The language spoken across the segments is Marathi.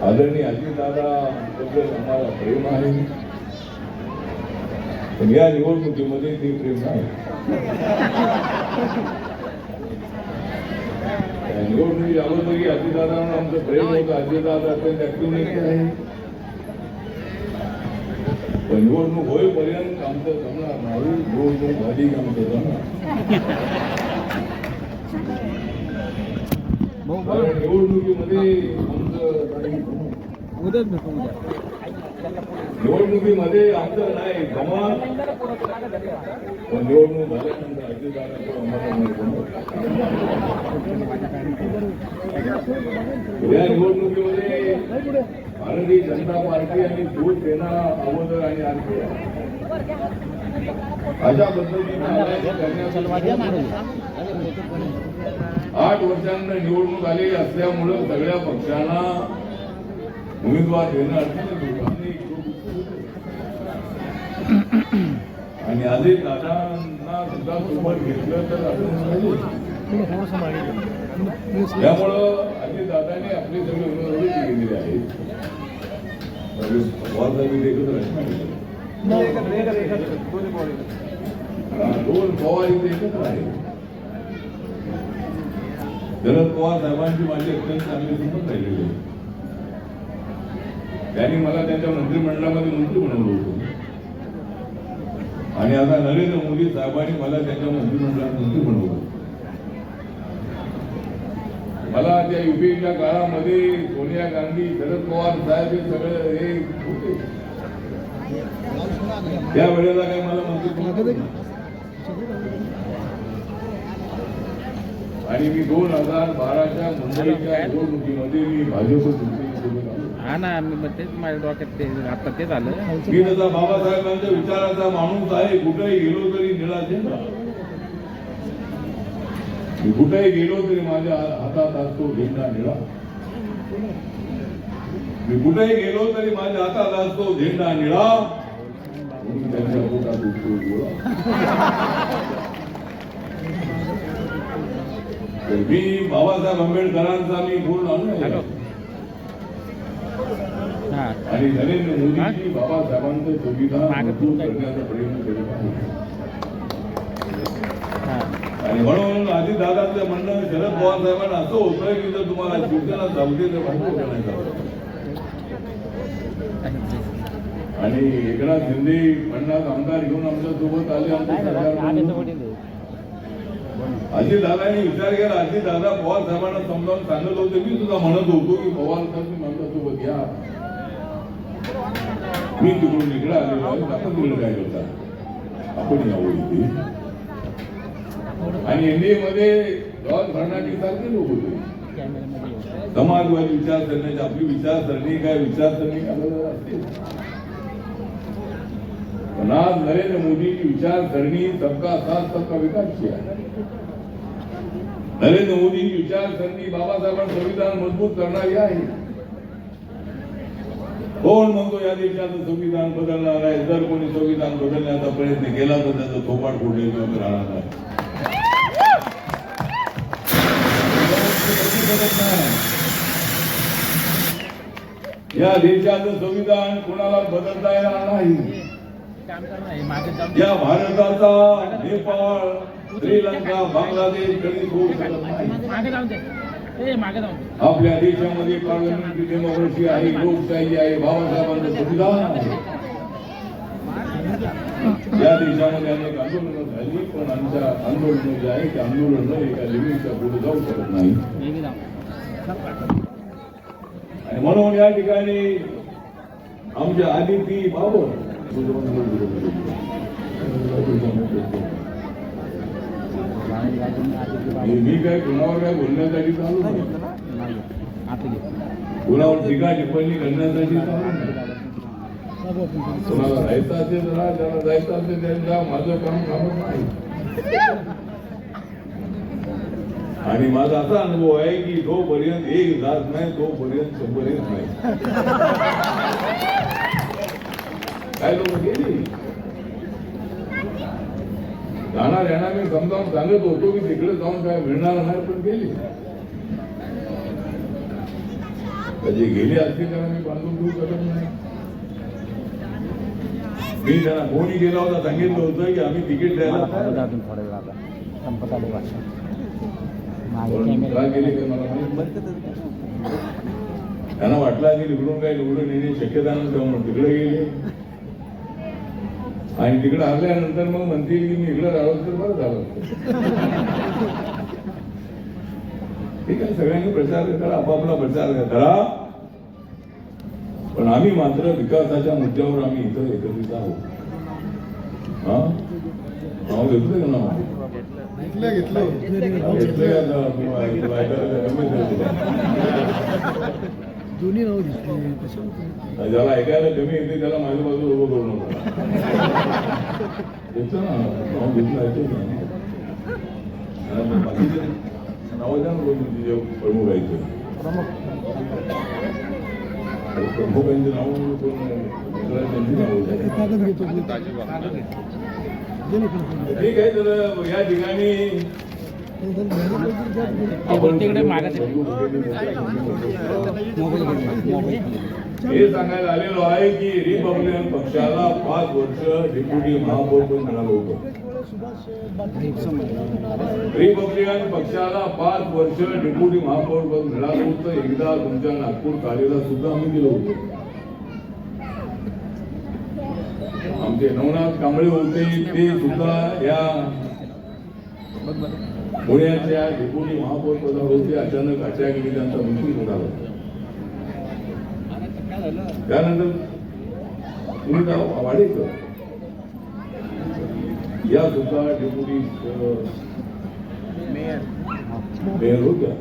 आदरणीय अजितदादा बद्दल आम्हाला प्रेम आहे, पण या निवडणुकीमध्ये ते प्रेम नाही. निवडणुकी अगोदरी अजितदादांना आमचं प्रेम होतं. अजितदादा अत्यंत ऍक्टिव्ह नेते आहे, पण निवडणूक होईपर्यंत आमचं जमणार नाही. निवडणूक झाली की आमचं जमणार. निवडणुकीमध्ये निवडणुकीमध्ये आमचं नाही जमा, पण निवडणूक झाल्यानंतर या निवडणुकीमध्ये भारतीय जनता पार्टी आणि शिवसेना अगोदर आणि आणखी अशा पद्धतीने 8 वर्षांना निवडणूक आलेली असल्यामुळं सगळ्या पक्षांना उमेदवार देणं अडचणीत होतं. आणि अजित दादांना सुद्धा सोबत घेतलं तर त्यामुळं अजित दादांनी आपले सगळे उमेदवारी केलेले आहेत. दोन पवार इथे एकत्र आहेत. शरद पवार साहेबांची माझी अत्यंत चांगली संबंध राहिलेली आहे. त्यांनी मला त्यांच्या मंत्रिमंडळामध्ये मंत्री बनवलं होतं आणि आता नरेंद्र मोदी साहेबांनी मला त्यांच्या मंत्रिमंडळात मंत्री बनवलं. मला त्या युपीच्या काळामध्ये सोनिया गांधी, शरद पवार साहेब हे सगळं हे होते. त्यावेळेला काही मला मंत्री आणि मी 2012च्या मुंबईच्या निवडणुकीमध्ये मी भाजप हा ना, मी तेच माझ्या डोक्यात ते आता ते झालं. मी तसा बाबासाहेबांच्या विचाराचा माणूस आहे. कुठेही गेलो तरी निळा झेंडा, मी कुठेही गेलो तरी माझ्या हातात असतो झेंडा निळा. मी कुठेही गेलो तरी माझ्या हातात असतो झेंडा निळा. त्यांच्या पोटात उठतो गोळा. मी बाबासाहेब आंबेडकरांचा मी पूर्ण आहे आणि नरेंद्र मोदींनी बाबासाहेबांचं संविधान मजबूत करण्याचा प्रयत्न करत आहे. आणि म्हणून अजितदादांचं म्हणणं शरद पवार साहेबांना असं होतं की जर तुम्हाला शिवसेना चालते तर भाजप नाही चालत. आणि एकनाथ शिंदे 50 आमदार घेऊन आमच्या सोबत आले. अजितदादांनी विचार केला. अजितदादा पवार साहेबांना समजावून सांगत होते. मी सुद्धा म्हणत होतो की पवार साहेब आमच्यासोबत या. मी तिकडून इकडे आलेलो आहे, आपण तिकडे काय करता, आपण यावं इथे. आणि एनडीए मध्ये जॉर्ज फर्नांडिस सारखे लोक होते. समाजवादी विचारसरणीची आपली विचारसरणी काय विचारसरणी असते. पण आज नरेंद्र मोदीची विचारसरणी सबका साथ सबका विकासची आहे. नरेंद्र मोदीची विचारसरणी बाबासाहेबांचं संविधान मजबूत करणारी आहे. कोण म्हणतो या देशाचं संविधान बदलणार आहे? जर कोणी संविधान बदलण्याचा प्रयत्न केला तर त्याचं थोपाड फोडले राहणार नाही. या देशाचं संविधान कोणाला बदलता येणार नाही. या भारताचा नेपाळ, श्रीलंका, बांगलादेश कधी होऊ शकत नाही. आपल्या देशामध्ये पार्लमेंटरी डेमोक्रेसी आहे, लोकशाही आहे, बाबासाहेबांचं संविधान आहे. या देशामध्ये अनेक आंदोलनं झाली, पण आमच्या आंदोलन जे आहे ते आंदोलन एका लिमिटच्या पुढे जाऊ शकत नाही. आणि म्हणून या ठिकाणी आमच्या आदिती बाबर मी काय कुणावर काय बोलण्यासाठी चालू नाही, कुणावर टीका टिप्पणी करण्यासाठी चालू नाही. कोणाला जायचं असेल तर ज्याला जायचं असेल त्यांचा, माझं काम थांबत नाही. आणि माझा असा अनुभव आहे की जोपर्यंत एक जात नाही तोपर्यंत 100 येत नाही. काय लोक गेली जाणार यांना मी समजावून सांगत होतो की तिकडे जाऊन काय मिळणार नाही, पण गेली. जे गेले असते त्यांना मी बांधून ठेवू शकत नाही. मी त्यांना कोणी गेला होता सांगितलं होतं की आम्ही तिकीट द्यायला अजून थोडा वेळ आता संपत आले भाषा का गेले का मला माहित. त्यांना वाटलं की निवडून काय निवडून येणे शक्यता नव्हतं म्हणून तिकडे गेले आणि तिकडे आल्यानंतर मग म्हणतील की मी इकडे राहिलो तर बरं झालं. ठीक आहे, सगळ्यांनी प्रचार करा, आपापला प्रचार करा, पण आम्ही मात्र विकासाच्या मुद्द्यावर आम्ही इथं एकत्रित आहोत. हा नाव घेतलं का नाव दोन्ही नाव घेतले. ज्याला ऐकायला कमी येते त्याला माझ्या बाजू उभं करू नका. घेतलं ना नाव घेतलं ऐकतो ना बाकीचे नाव द्या ना तुझे प्रमुख आहेत प्रमुखांचे नाव त्यांची नाव ठीक आहे. तर या ठिकाणी हे सांगायला आलेलो आहे की रिपब्लिकन पक्षाला 5 वर्ष डेप्युटी महापौर पण मिळालं होतं. रिपब्लिकन पक्षाला 5 वर्ष डेप्युटी महापौर पद मिळालं होतं. एकदा तुमच्या नागपूर कालेला सुद्धा आम्ही गेलो होतो. आमचे नवनाथ कांबळे होते, ते सुद्धा या पुण्याच्या डेप्युटी महापौर पदावर होते. अचानक अटॅक येऊन त्यांचा मृत्यू झाला. त्यानंतर सुनीता वाडेकर या सुद्धा डेप्युटी मेयर होत्या.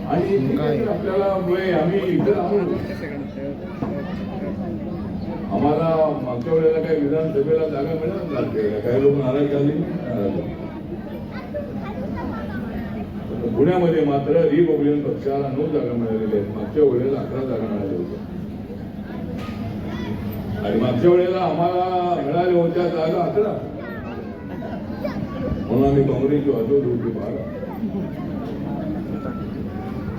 आणि आपल्याला आम्ही इथं आम्हाला मागच्या वेळेला काही विधानसभेला जागा मिळत नाही. काही लोक नाराज झाले. पुण्यामध्ये मात्र रिपब्लिकन पक्षाला 9 जागा मिळालेल्या आहेत. मागच्या वेळेला 11 जागा मिळाल्या होत्या आणि मागच्या वेळेला आम्हाला मिळाल्या होत्या जागा 11 म्हणून आम्ही काँग्रेसची वाजवली होती 12.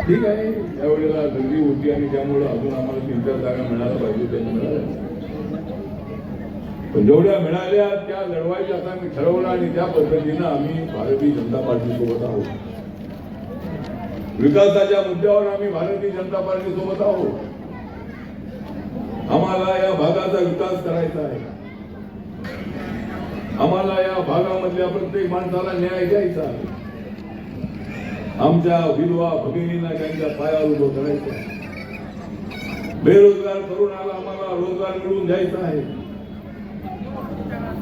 ठीक आहे, त्यावेळेला गर्दी होती आणि त्यामुळे अजून आम्हाला 3-4 जागा मिळायला पाहिजे त्यांनी मिळाल्या. पण जेवढ्या मिळाल्या त्या लढवायच्या आता आम्ही ठरवलं आणि त्या पद्धतीनं आम्ही भारतीय जनता पार्टी सोबत आहोत. विकासाच्या मुद्द्यावर आम्ही भारतीय जनता पार्टी सोबत आहोत. आम्हाला या भागाचा विकास करायचा आहे. आम्हाला या भागामधल्या प्रत्येक माणसाला न्याय द्यायचा आहे. आमच्या विधवा भगिनींना त्यांच्या पायावर उभं करायचं आहे. बेरोजगार तरुणाला आम्हाला रोजगार मिळवून द्यायचा आहे.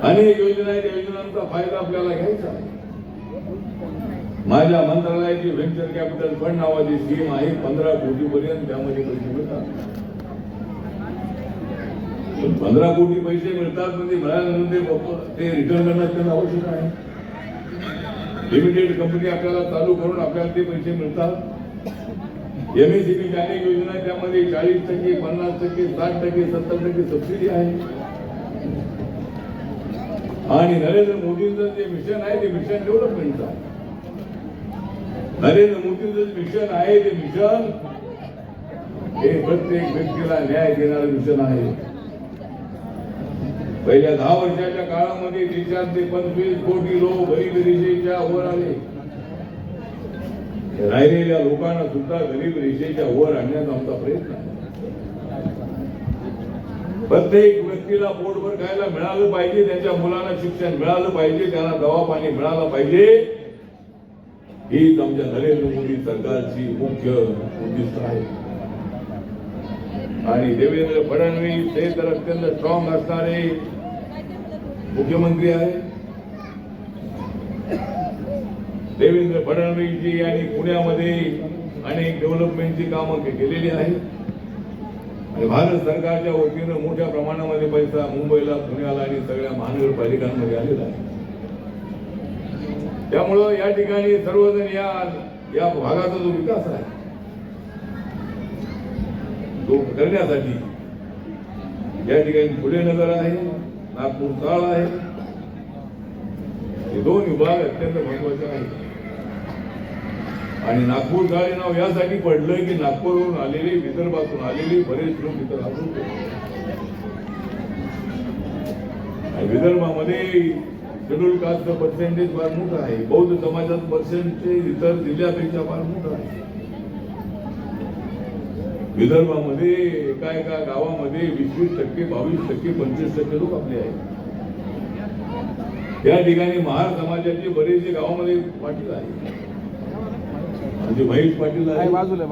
अनेक योजना आहेत, योजनांचा फायदा आपल्याला घ्यायचा आहे. माझ्या मंत्रालयाची व्हेंचर कॅपिटल फंड नावाची स्कीम आहे. 15 कोटीपर्यंत त्यामध्ये पैसे मिळतात. 15 कोटी पैसे मिळतात म्हणजे मिळाल्यानंतर ते रिटर्न करणं त्यांना आवश्यक आहे. लिमिटेड कंपनी आपल्याला चालू करून आपल्याला ते पैसे मिळतात. MSCBच्या अनेक योजना आहेत, त्यामध्ये 40%, 50%, 60%, 70% सबसिडी आहे. आणि नरेंद्र मोदींचं जे मिशन आहे ते मिशन डेव्हलपमेंटचं आहे. नरेंद्र मोदींचं मिशन आहे ते मिशन हे प्रत्येक व्यक्तीला न्याय देणारं मिशन आहे. पहिल्या 10 वर्षाच्या काळामध्ये देशातले 25 कोटी लोक गरीब रेषेच्या वर आले. राहिलेल्या लोकांना सुद्धा गरीब रेषेच्या वर आणण्याचा आमचा प्रयत्न आहे. प्रत्येक व्यक्तीला पोटभर खायला मिळालं पाहिजे, त्यांच्या मुलांना शिक्षण मिळालं पाहिजे, त्यांना दवा पाणी मिळालं पाहिजे. हीच आमच्या नरेंद्र मोदी सरकारची मुख्य उद्दिष्ट आहे. आणि देवेंद्र फडणवीस हे तर अत्यंत स्ट्रॉंग असणारे मुख्यमंत्री आहे. देवेंद्र फडणवीसजी यांनी पुण्यामध्ये अनेक डेव्हलपमेंटची कामं केलेली आहेत. आणि भारत सरकारच्या वतीनं मोठ्या प्रमाणामध्ये पैसा मुंबईला, पुण्याला आणि सगळ्या महानगरपालिकांमध्ये आलेला आहे. त्यामुळं या ठिकाणी सर्वजण या भागाचा जो विकास आहे तो करण्यासाठी या ठिकाणी फुले नगर आहे, नागपूर चाळ आहे. हे 2 विभाग अत्यंत महत्वाचे आहेत. आणि नागपूर काळे नाव यासाठी पडलं की नागपूरवरून आलेले, विदर्भातून आलेले बरेच लोक इथं राहत होते. आणि विदर्भामध्ये शेड्यूल कास्टचं पर्सेंटेज फार मोठं आहे. बौद्ध समाजात पर्सेंटेज इतर जिल्ह्यापेक्षा फार मोठं आहे. विदर्भामध्ये एका गावामध्ये 20% 22% 25% लोक आपले आहेत. या ठिकाणी महार समाजाचे बरेचसे गावामध्ये पाटील आहे. म्हणजे महेश पाटील आहे बाजूला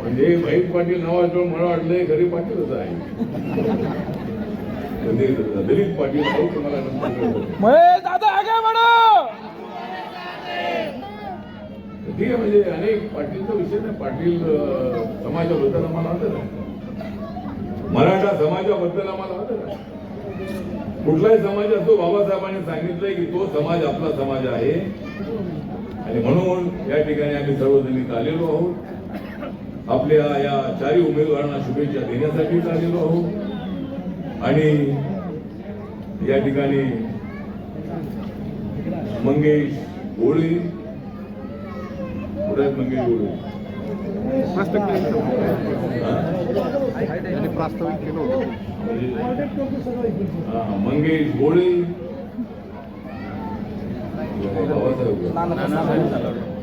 म्हणजे महेश पाटील नावाचं मला वाटलंय घरी पाटीलच आहे. म्हणजे दलित पाटील आहे तुम्हाला नंतर ठीक आहे. म्हणजे अनेक पाटीलचा विषय नाही. पाटील समाजाबद्दल आम्हाला आदर आहे. मराठा समाजाबद्दल आम्हाला आदर आहे. कुठलाही समाज असतो, बाबासाहेबांनी सांगितलंय की तो समाज आपला समाज आहे. आणि म्हणून या ठिकाणी आम्ही सर्वजण आलेलो आहोत. आपल्या या चारही उमेदवारांना शुभेच्छा देण्यासाठी आलेलो आहोत. आणि या ठिकाणी मंगेश गोळे, मंगेश गोळे प्रास्ताविक केलं होतं. मंगेश गोळे,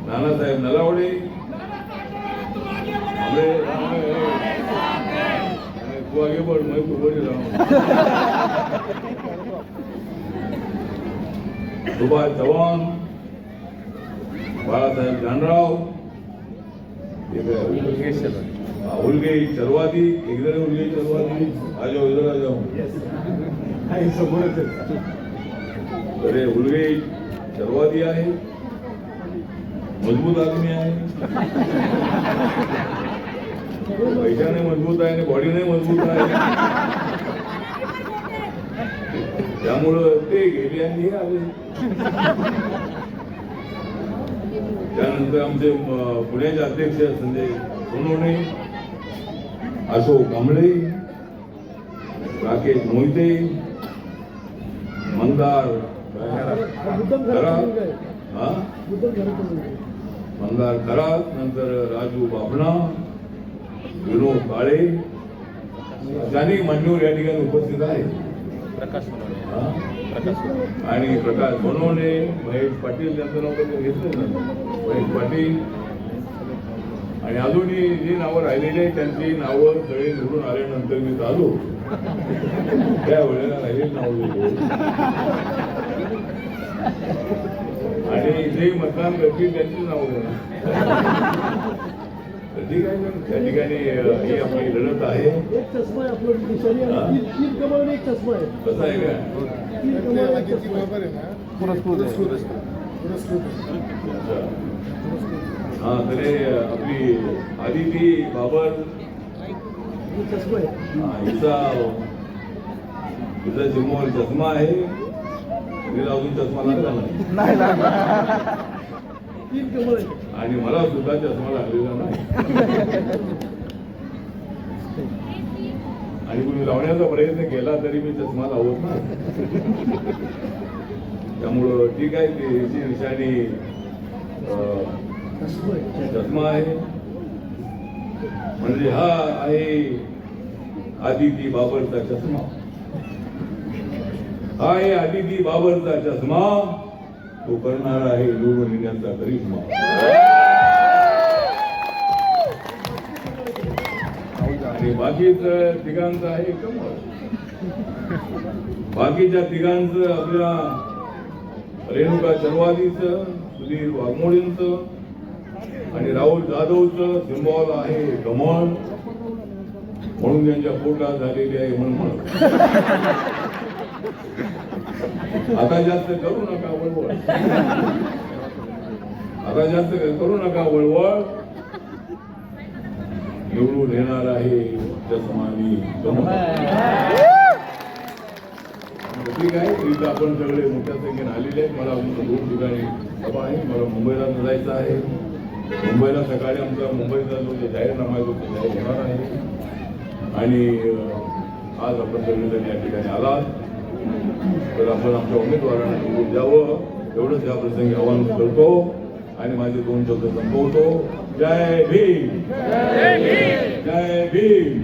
नानासाहेब नलावडे, तू आगे बढ़ मैं तो बोल रहा हूँ, सुभाष चव्हाण, बाळासाहेब जानराव, उलगे चरवादी, एक जण उलगे चरवादी, आ जाओ इधर आ जाओ. अरे उलगे चरवादी आहे, मजबूत आदमी आहे. पैशाने मजबूत आहे आणि बॉडीने मजबूत आहे. त्यामुळं ते गेले आणि हे आले. त्यानंतर आमचे पुण्याचे अध्यक्ष संजय सोनवणे, अशोक कांबळे, राकेश मोहिते, मंदार खरात, नंतर राजू बाबणा, विनोद काळे, अनेक मान्यवर या ठिकाणी उपस्थित आहेत. आणि प्रकाश सोनवणे, महेश पाटील यांचं नाव कधी घेतलं ना, महेश पाटील. आणि अजूनही जी नावं राहिलेली आहेत त्यांची नावं सगळे निवडून आल्यानंतर मी चालू त्या वेळेला राहिलेली नावं घेतो. आणि जे मतदान करतील त्यांची नावं देणार. ठीक आहे. त्या ठिकाणी ही आपली लढत आहे. एक चष्मा आहे आपलं दिशाने आणि तीन कमळ एक चष्मा आहे. कसं आहे का? हा तर आपली आदिती बाबर चष्मा आहे. हिचा जिम्मावर चष्मा आहे. तिला अजून चष्मा लागला नाही. तीन कमळ आहे. आणि मला सुद्धा चष्मा लागलेला नाही. आणि कुणी लावण्याचा प्रयत्न केला तरी मी चष्मा लावत नाही. त्यामुळं ठीक आहे. त्याची निशाणी चष्मा आहे. म्हणजे हा आहे आदिती बाबरचा चष्मा. हा आहे आदिती बाबरचा चष्मा. तो करणार आहे निवडून येण्याचा करिश्मा. आणि बाकीच तिघांचं आहे कमळ. बाकीच्या तिघांचं आपल्या रेणुका चरवादीचं, सुधीर वाघमोडेंचं आणि राहुल जाधवचं सिंबॉल आहे कमळ. म्हणून त्यांच्या पोटात झालेली आहे म्हणून. आता जास्त करू नका वळवळ. आता जास्त करू नका वळवळ. निवडून येणार आहे चष्मानी कमळ. ठीक आहे. इथं आपण सगळे मोठ्या संख्येने आलेले आहेत. मला अजून 2 ठिकाणी सभा आहे. मला मुंबईला जायचं आहे. मुंबईला सकाळी आमचा मुंबईचा जो जाहीरनामा आहे तो जाहीर होणार आहे. आणि आज आपण सगळेजण या ठिकाणी आलात तर आपण आमच्या उमेदवारांना निवडून द्यावं एवढंच या प्रसंगी आवाहन करतो. आणि माझे 2 शब्द संपवतो. जय भीम, जय भीम, जय भीम.